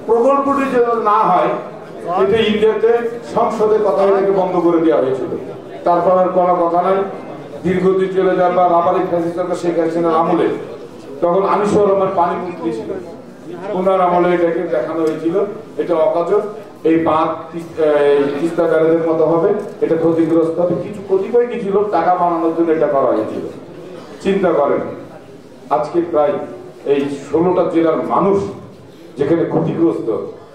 প্রকল্পটি যেন না হয়, এটা ইন্ডিয়াতে সংসদে কথা এটাকে বন্ধ করে দেওয়া হয়েছিল। তারপর আর কোনো কথা নাই, দীর্ঘদিন চলে যাওয়ার পর আবার এই ফ্যাসিস্ট সরকার শেখ হাসিনার আমলে তখন আনিসুর রহমান পানি মন্ত্রী ছিল, ওনার আমলে এটাকে দেখানো হয়েছিল এটা অকাজর, এই বাঁধ তিস্তা ব্যারেজের মতো হবে, এটা ক্ষতিগ্রস্ত হবে, কিছু কতিপয় কিছু লোক টাকা বানানোর জন্য এটা করা হয়েছিল। চিন্তা করেন আজকে প্রায় এই 16টা জেলার মানুষ যেখানে ক্ষতিগ্রস্ত,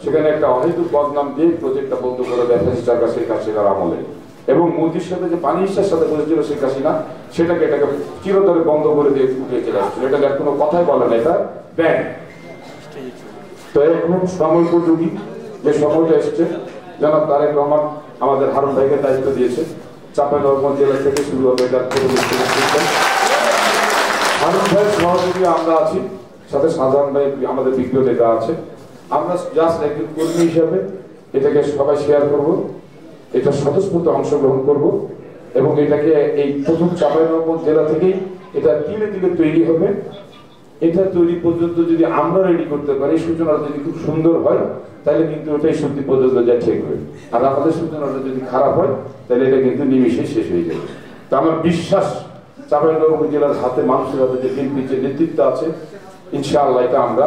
সেখানে একটা অহেতুক বদনাম দিয়ে প্রজেক্টটা বন্ধ করে দেয় সরকার শেখ হাসিনার আমলে। এবং মোদির সাথে যে পানির সাথে বসেছিল শেখ হাসিনা, সেটাকে এটাকে চিরতরে বন্ধ করে দিয়ে উঠিয়ে চলে আসছিল। এটাকে আর কোনো কথাই বলে না, এটা ব্যান। তো এখন সময় উপযোগী যে সময়টা এসছে, জনাব তারেক রহমান আমাদের হারুন ভাইকে দায়িত্ব দিয়েছে, চাঁপাইনবাবগঞ্জ জেলা থেকে শুরু হবে এটা। হারুন ভাইয়ের সহযোগী আমরা আছি, সাথে সাধারণ ভাই আমাদের বিজ্ঞ নেতা আছে। আমরা জাস্ট একজন কর্মী হিসাবে এটাকে সবাই শেয়ার করব, এটা স্বতঃস্ফূর্ত অংশগ্রহণ করব এবং এটাকে এই প্রথম চাঁপাইনবাবগঞ্জ জেলা থেকেই এটা ধীরে ধীরে তৈরি হবে। এটা তৈরি পর্যন্ত যদি আমরা রেডি করতে পারি, সূচনাটা যদি খুব সুন্দর হয়, তাহলে কিন্তু ওটাই সত্যি পর্যন্ত যা ঠিক হবে। আর আমাদের সূচনাটা যদি খারাপ হয়, তাহলে এটা কিন্তু নিমিশে শেষ হয়ে যাবে। তো আমার বিশ্বাস চাঁপাইনবাবগঞ্জ জেলার হাতে, মানুষের হাতে যে বিএনপির যে নেতৃত্ব আছে, ইনশাআল্লাহ এটা আমরা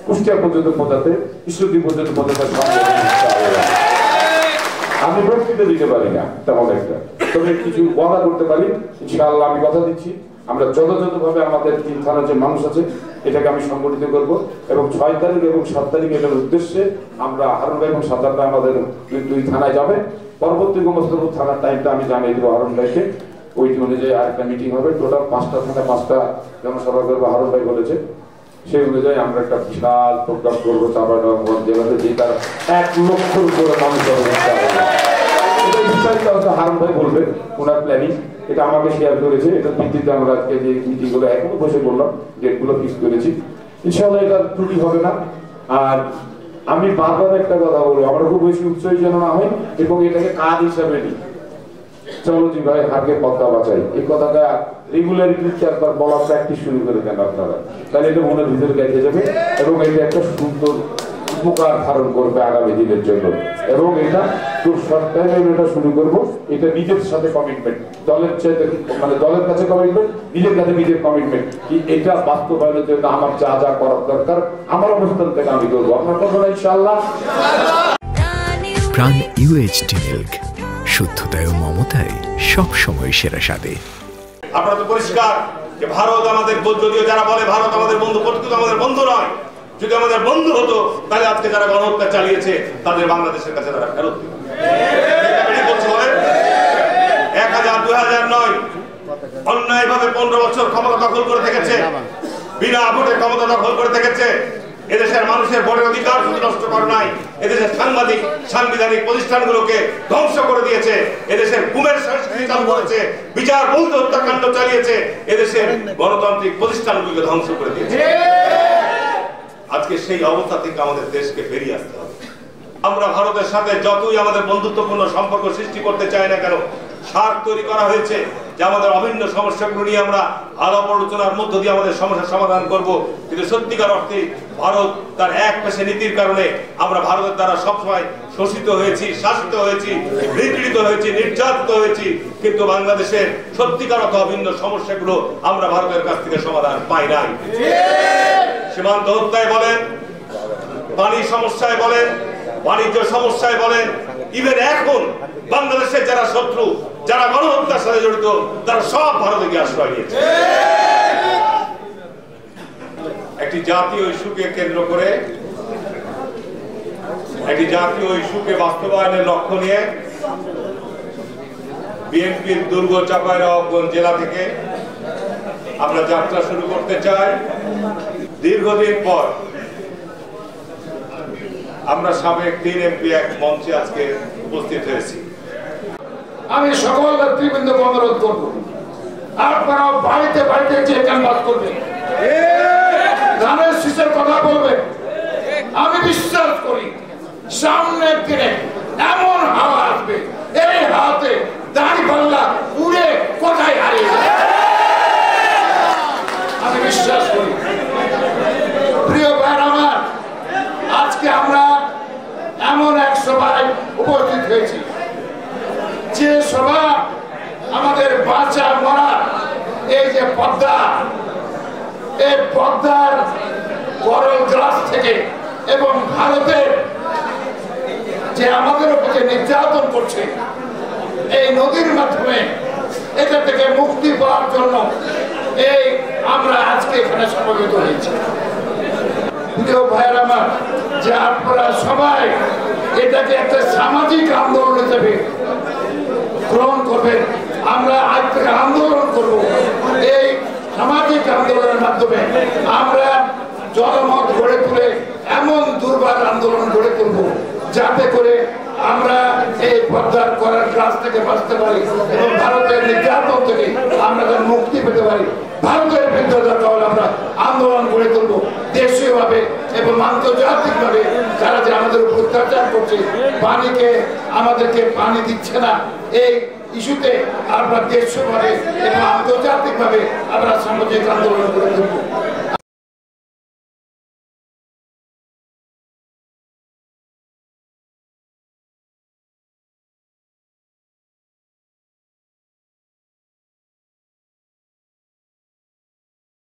কুষ্টিয়া পর্যন্ত পৌঁছাতে, ঈশ্বরদী পর্যন্ত পৌঁছাতে আমি বক্তৃতা দিতে পারি না তেমন একটা, তবে কিছু ওয়াদা করতে পারি ইনশাআল্লাহ। আমি কথা দিচ্ছি আমরা যথাযথভাবে আমাদের 3 থানার যে মানুষ আছে এটাকে আমি সংগঠিত করব এবং 6 তারিখ এবং 7 তারিখ এটার উদ্দেশ্যে আমরা হারুন ভাই এবং সাদ্দাম ভাই আমাদের 2 থানায় যাবে। পরবর্তী গোমস্তাপুর থানার টাইমটা আমি জানিয়ে দেবো হারুন ভাইকে, ওইটি অনুযায়ী আরেকটা মিটিং হবে। টোটাল 5টা থানা 5টা জনসভা করবো হারুন ভাই বলেছে, সেই অনুযায়ী আমরা একটা বিশাল প্রোগ্রাম করবো চাঁপাইনবাবগঞ্জ জেলাতে, যে তার 1 লক্ষর উপরে মানুষ এটা বিস্তারিত হারুন ভাই বলবে, ওনার প্ল্যানিং এটা আমাকে শেয়ার করেছে। এটার ভিত্তিতে আমরা আজকে যে মিটিং গুলো এখনো বসে করলাম, ডেটগুলো ফিক্স করেছি। ইনশাআল্লাহ এটা ত্রুটি হবে না। আর আমি বারবার একটা কথা বলবো, আমরা খুব বেশি উৎসাহী যেন না হয় এবং এটাকে কাজ হিসাবে নিই। চলো জি ভাই, হারকে পদ্মা বাঁচাই, এই কথাটা রেগুলারলি 3-4 বার বলা প্র্যাকটিস শুরু করে দেন আপনারা, তাহলে এটা মনের ভিতরে গেঁথে যাবে এবং এটা একটা সুন্দর উপকার ধারণ করবে আগামী দিনের জন্য। এবং এটা খুব শর্ট টাইমে এটা শুরু করবো। এটা নিজের সাথে কমিটমেন্ট, দলের চাইতে মানে দলের কাছে কমিটমেন্ট, নিজের কাছে নিজের কমিটমেন্ট, কি এটা বাস্তবায়নের জন্য আমার যা যা করার দরকার আমার অবস্থান থেকে আমি করবো। আপনার করবো না ইনশাআল্লাহ। প্রাণ ইউএইচটি মিল্ক, শুদ্ধতায় ও মমতায় সব সময় সেরা স্বাদে। আপনারা তো পরিষ্কার যে ভারত আমাদের, যদিও যারা বলে ভারত আমাদের বন্ধু, প্রকৃত আমাদের বন্ধু নয়। যদি আমাদের বন্ধু হতো তাহলে আজকে যারা গণহত্যা চালিয়েছে তাদের বাংলাদেশের কাছে তারা ফেরত দিত। 1000, 2000 নয়, অন্যায়ভাবে 15 বছর ক্ষমতা দখল করে থেকেছে, বিনা ভোটে ক্ষমতা দখল করে থেকেছে। এদেশের মানুষের ভোটের অধিকার শুধু নষ্ট করে নাই, এদেশের সাংবিধানিক প্রতিষ্ঠানগুলোকে ধ্বংস করে দিয়েছে, এদেশের গুমের সংস্কৃতি চালু করেছে, বিচার বহির্ভূত হত্যাকাণ্ড চালিয়েছে, এদেশের গণতান্ত্রিক প্রতিষ্ঠানগুলোকে ধ্বংস করে দিয়েছে। আজকে সেই অবস্থা থেকে আমাদের দেশকে বেরিয়ে আসতে হবে। আমরা ভারতের সাথে যতই আমাদের বন্ধুত্বপূর্ণ সম্পর্ক সৃষ্টি করতে চাই না কেন, স্মারক তৈরি করা হয়েছে যে আমাদের অভিন্ন সমস্যাগুলো নিয়ে আমরা আলাপ আলোচনার মধ্য দিয়ে আমাদের সমস্যার সমাধান করব। কিন্তু সত্যিকার অর্থে ভারত তার এক পেশে নীতির কারণে আমরা ভারতের দ্বারা সবসময় শোষিত হয়েছি, শাসিত হয়েছি, নিপীড়িত হয়েছি, নির্যাতিত হয়েছি। কিন্তু বাংলাদেশের সত্যিকার অর্থে অভিন্ন সমস্যাগুলো আমরা ভারতের কাছ থেকে সমাধান পাই নাই। সীমান্ত হত্যায় বলেন, পানি সমস্যায় বলেন, বাণিজ্য সমস্যায় বলেন, ইভেন এখন বাংলাদেশের যারা শত্রু, যারা গণহত্যার সাথে জড়িত, তারা সব ভারতে গিয়ে আশ্রয় নিয়েছে। একটি জাতীয় ইস্যুকে কেন্দ্র করে, একটি জাতীয় ইস্যুকে বাস্তবায়নের লক্ষ্য নিয়ে বিএনপির দুর্গ চাঁপাইনবাবগঞ্জ জেলা থেকে আমরা যাত্রা শুরু করতে চাই। দীর্ঘদিন পর আমরা সাবেক 3 এমপি এক মঞ্চে আজকে উপস্থিত হয়েছি। আমি সকল নেতৃবৃন্দকে অনুরোধ করব, আপনারা বাড়িতে বাড়িতে যে ক্যানভাস করবেন, ধানের শীষের কথা বলবেন। আমি বিশ্বাস করি সামনের দিনে এমন হাওয়া আসবে, এই হাতে দাঁড়িপাল্লা উড়ে কোথায় হারিয়ে যাবে। আমি বিশ্বাস করি। প্রিয় ভাই আমার, আজকে আজকে আমরা এমন এক সভায় উপস্থিত হয়েছি যে সভা আমাদের বাঁচা মরা এই যে পদ্মা, এই পদ্মার করল গ্লাস থেকে এবং ভারতের যে আমাদের উপরে নির্যাতন করছে এই নদীর মাধ্যমে এটা থেকে মুক্তি পাওয়ার জন্য এই আমরা আজকে এখানে সমবেত হয়েছি। প্রিয় ভাইয়ের আমার, যে আপনারা সবাই এটাকে একটা সামাজিক আন্দোলন হিসেবে গ্রহণ করবেন। আমরা আজ থেকে আন্দোলন করব, এই সামাজিক আন্দোলনের মাধ্যমে আমরা জনমত গড়ে তুলে এমন দুর্বার আন্দোলন গড়ে তুলব যাতে করে আমরা এই পদ্মার করার কাজ থেকে বাঁচতে পারি এবং ভারতের নির্যাতন থেকে আমরা তার মুক্তি পেতে পারি। ভারতের বিরুদ্ধে দরকার আমরা আন্দোলন গড়ে তুলব দেশীয়ভাবে এবং আন্তর্জাতিকভাবে। যারা যে আমাদের উপর অত্যাচার করছে, পানিকে আমাদেরকে পানি দিচ্ছে না, এই ইস্যুতে আমরা দেশীয়ভাবে এবং আন্তর্জাতিকভাবে আমরা সামাজিক আন্দোলন গড়ে তুলব।